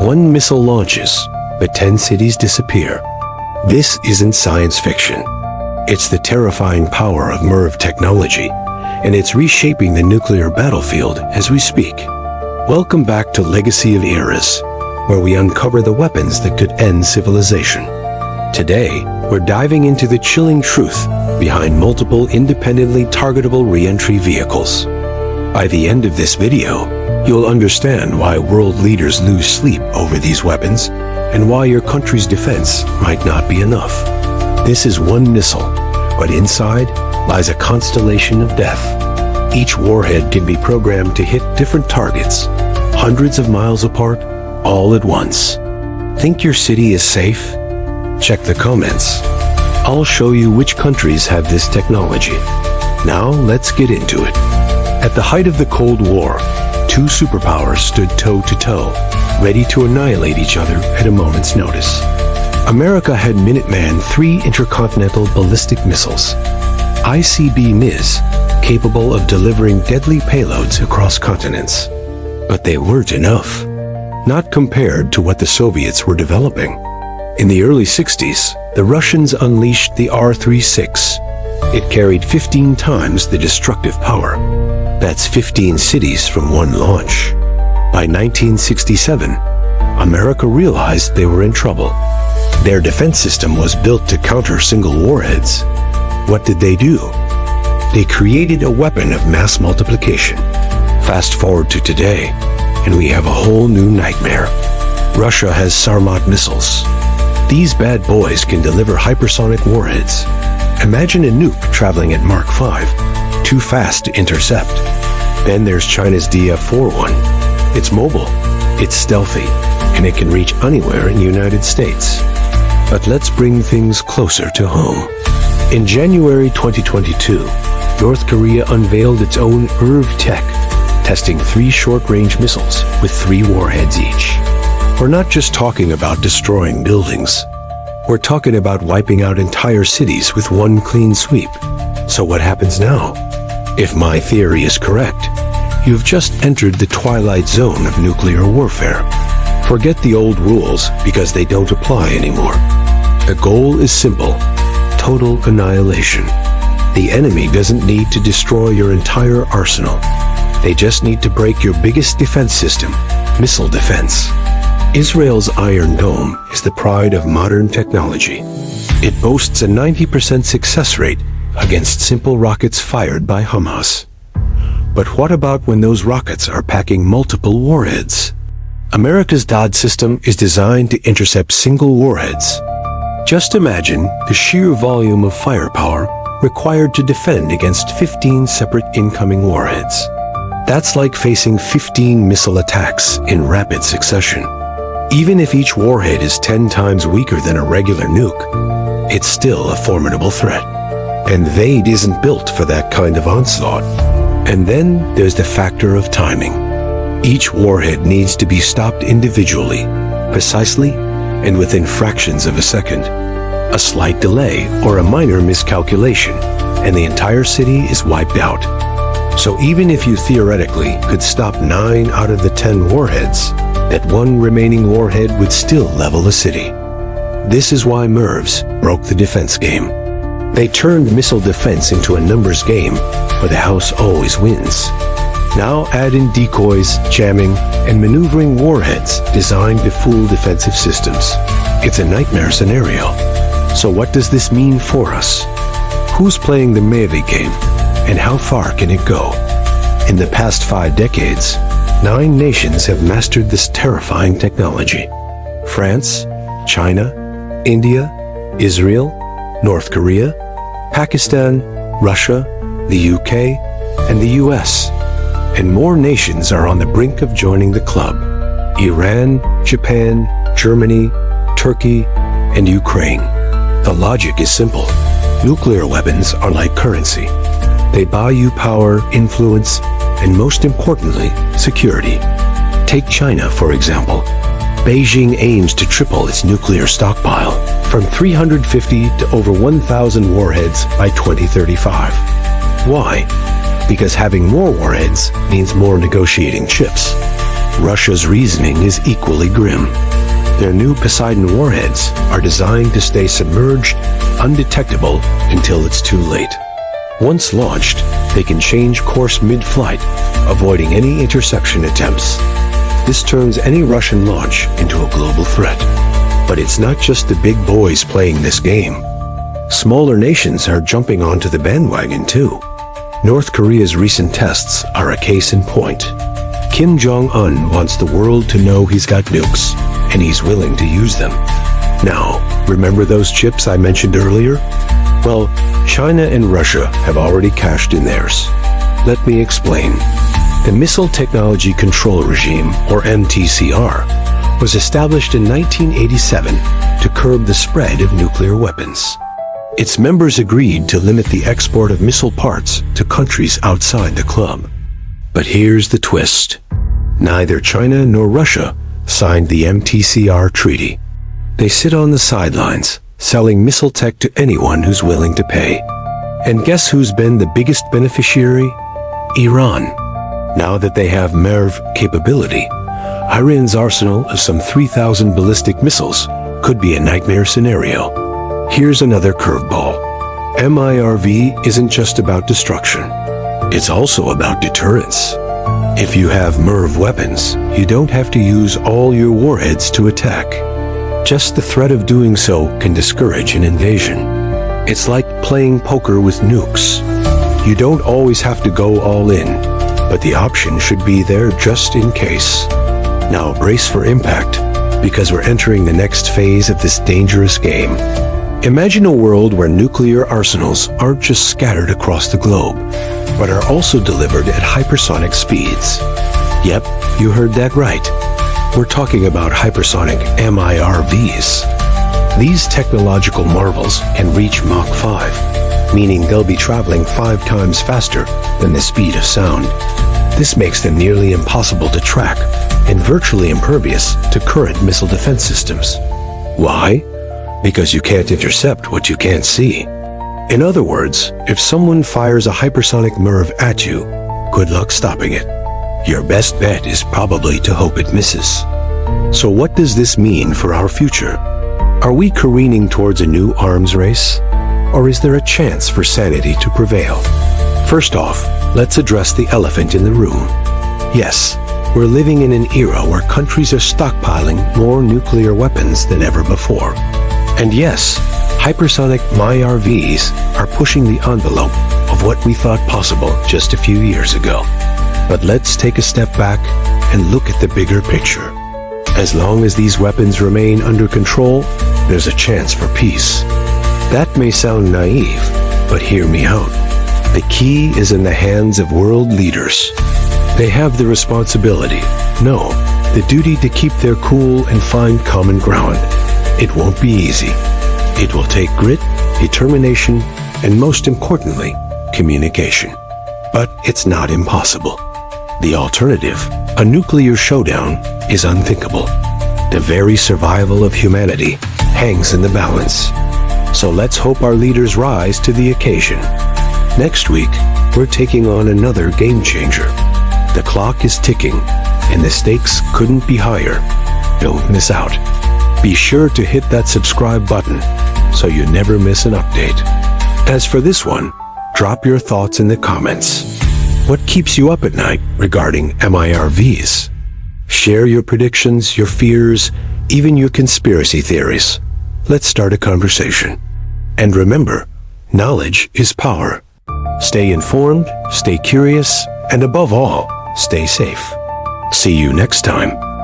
One missile launches, but 10 cities disappear. This isn't science fiction. It's the terrifying power of MIRV technology, and it's reshaping the nuclear battlefield as we speak. Welcome back to Legacy of Eras, where we uncover the weapons that could end civilization. Today, we're diving into the chilling truth behind multiple independently targetable reentry vehicles. By the end of this video, you'll understand why world leaders lose sleep over these weapons and why your country's defense might not be enough. This is one missile, but inside lies a constellation of death. Each warhead can be programmed to hit different targets, hundreds of miles apart, all at once. Think your city is safe? Check the comments. I'll show you which countries have this technology. Now let's get into it. At the height of the Cold War, two superpowers stood toe-to-toe, ready to annihilate each other at a moment's notice. America had Minuteman III intercontinental ballistic missiles, ICBMs, capable of delivering deadly payloads across continents. But they weren't enough. Not compared to what the Soviets were developing. In the early 60s, the Russians unleashed the R-36. It carried 15 times the destructive power. That's 15 cities from one launch. By 1967, America realized they were in trouble. Their defense system was built to counter single warheads. What did they do? They created a weapon of mass multiplication. Fast forward to today, and we have a whole new nightmare. Russia has Sarmat missiles. These bad boys can deliver hypersonic warheads. Imagine a nuke traveling at Mach 5, too fast to intercept. Then there's China's DF-41. It's mobile, it's stealthy, and it can reach anywhere in the United States. But let's bring things closer to home. In January 2022, North Korea unveiled its own MIRV tech, testing 3 short-range missiles with 3 warheads each. We're not just talking about destroying buildings. We're talking about wiping out entire cities with one clean sweep. So what happens now? If my theory is correct, you've just entered the twilight zone of nuclear warfare. Forget the old rules because they don't apply anymore. The goal is simple: total annihilation. The enemy doesn't need to destroy your entire arsenal. They just need to break your biggest defense system, missile defense. Israel's Iron Dome is the pride of modern technology. It boasts a 90% success rate against simple rockets fired by Hamas. But what about when those rockets are packing multiple warheads? America's DOD system is designed to intercept single warheads. Just imagine the sheer volume of firepower required to defend against 15 separate incoming warheads. That's like facing 15 missile attacks in rapid succession. Even if each warhead is 10 times weaker than a regular nuke, it's still a formidable threat. And VAID isn't built for that kind of onslaught. And then there's the factor of timing. Each warhead needs to be stopped individually, precisely, and within fractions of a second. A slight delay or a minor miscalculation, and the entire city is wiped out. So even if you theoretically could stop 9 out of the 10 warheads, that one remaining warhead would still level a city. This is why MIRVs broke the defense game. They turned missile defense into a numbers game where the house always wins. Now add in decoys, jamming, and maneuvering warheads designed to fool defensive systems. It's a nightmare scenario. So what does this mean for us? Who's playing the MIRV game, and how far can it go? In the past 5 decades, 9 nations have mastered this terrifying technology. France, China, India, Israel, North Korea, Pakistan, Russia, the UK, and the US. And more nations are on the brink of joining the club. Iran, Japan, Germany, Turkey, and Ukraine. The logic is simple. Nuclear weapons are like currency. They buy you power, influence, and most importantly, security. Take China, for example. Beijing aims to triple its nuclear stockpile, from 350 to over 1,000 warheads by 2035. Why? Because having more warheads means more negotiating chips. Russia's reasoning is equally grim. Their new Poseidon warheads are designed to stay submerged, undetectable until it's too late. Once launched, they can change course mid-flight, avoiding any interception attempts. This turns any Russian launch into a global threat. But it's not just the big boys playing this game. Smaller nations are jumping onto the bandwagon too. North Korea's recent tests are a case in point. Kim Jong-un wants the world to know he's got nukes, and he's willing to use them. Now, remember those chips I mentioned earlier? Well, China and Russia have already cashed in theirs. Let me explain. The Missile Technology Control Regime, or MTCR, was established in 1987 to curb the spread of nuclear weapons. Its members agreed to limit the export of missile parts to countries outside the club. But here's the twist. Neither China nor Russia signed the MTCR treaty. They sit on the sidelines, selling missile tech to anyone who's willing to pay. And guess who's been the biggest beneficiary? Iran. Now that they have MIRV capability, Iran's arsenal of some 3,000 ballistic missiles could be a nightmare scenario. Here's another curveball. MIRV isn't just about destruction. It's also about deterrence. If you have MIRV weapons, you don't have to use all your warheads to attack. Just the threat of doing so can discourage an invasion. It's like playing poker with nukes. You don't always have to go all in, but the option should be there just in case. Now brace for impact, because we're entering the next phase of this dangerous game. Imagine a world where nuclear arsenals aren't just scattered across the globe, but are also delivered at hypersonic speeds. Yep, you heard that right. We're talking about hypersonic MIRVs. These technological marvels can reach Mach 5, meaning they'll be traveling 5 times faster than the speed of sound. This makes them nearly impossible to track and virtually impervious to current missile defense systems. Why? Because you can't intercept what you can't see. In other words, if someone fires a hypersonic MIRV at you, good luck stopping it. Your best bet is probably to hope it misses. So what does this mean for our future? Are we careening towards a new arms race? Or is there a chance for sanity to prevail? First off, let's address the elephant in the room. Yes, we're living in an era where countries are stockpiling more nuclear weapons than ever before. And yes, hypersonic MIRVs are pushing the envelope of what we thought possible just a few years ago. But let's take a step back and look at the bigger picture. As long as these weapons remain under control, there's a chance for peace. That may sound naive, but hear me out. The key is in the hands of world leaders. They have the responsibility, no, the duty to keep their cool and find common ground. It won't be easy. It will take grit, determination, and most importantly, communication. But it's not impossible. The alternative, a nuclear showdown, is unthinkable. The very survival of humanity hangs in the balance. So let's hope our leaders rise to the occasion. Next week, we're taking on another game changer. The clock is ticking, and the stakes couldn't be higher. Don't miss out. Be sure to hit that subscribe button so you never miss an update. As for this one, drop your thoughts in the comments. What keeps you up at night regarding MIRVs? Share your predictions, your fears, even your conspiracy theories. Let's start a conversation. And remember, knowledge is power. Stay informed, stay curious, and above all, stay safe. See you next time.